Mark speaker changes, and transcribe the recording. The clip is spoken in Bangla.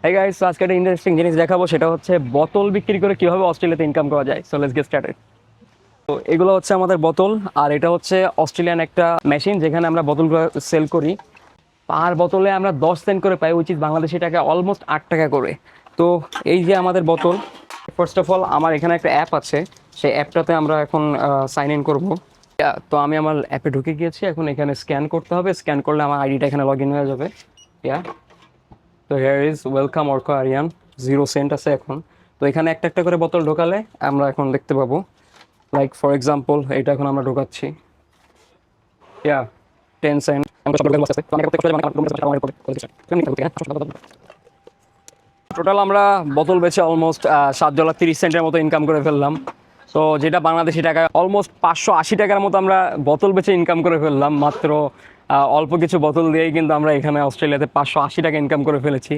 Speaker 1: Hey guys, so আজকে একটা ইন্টারেস্টিং জিনিস দেখাবো, সেটা হচ্ছে বোতল বিক্রি করে কিভাবে অস্ট্রেলিয়াতে ইনকাম করা যায়। So let's get started. তো এগুলো হচ্ছে আমাদের বোতল, আর এটা হচ্ছে অস্ট্রেলিয়ান একটা মেশিন যেখানে আমরা বোতলগুলো সেল করি। পার বোতলে আমরা 10 সেন্ট করে পাই, উইচ ইজ বাংলাদেশি টাকা অলমোস্ট 8 টাকা করে। তো এই যে আমাদের বোতল, ফার্স্ট অফ অল আমার এখানে একটা অ্যাপ আছে, সেই অ্যাপটাতে আমরা এখন সাইন ইন করবো। তো আমি আমার অ্যাপে ঢুকে গিয়েছি, এখন এখানে স্ক্যান করতে হবে, স্ক্যান করলে আমার আইডিটা এখানে লগ ইন হয়ে যাবে। ইয়া, তো here is welcome Arka Aryan, 0 cent আছে এখন। তো এখানে একটা একটা করে বোতল ঢোকালে আমরা এখন দেখতে পাবো, লাইক ফর এক্সাম্পল এটা এখন আমরা ঢোকাচ্ছি, ইয়া 10 সেন্ট। টোটাল আমরা বোতল বেচে অলমোস্ট $7.30 মতো ইনকাম করে ফেললাম। তো যেটা বাংলাদেশি টাকায় অলমোস্ট 580 টাকার মতো আমরা বোতল বেচে ইনকাম করে ফেললাম। মাত্র অল্প কিছু বোতল দিয়েই কিন্তু আমরা এখানে অস্ট্রেলিয়াতে 580 টাকা ইনকাম করে ফেলেছি।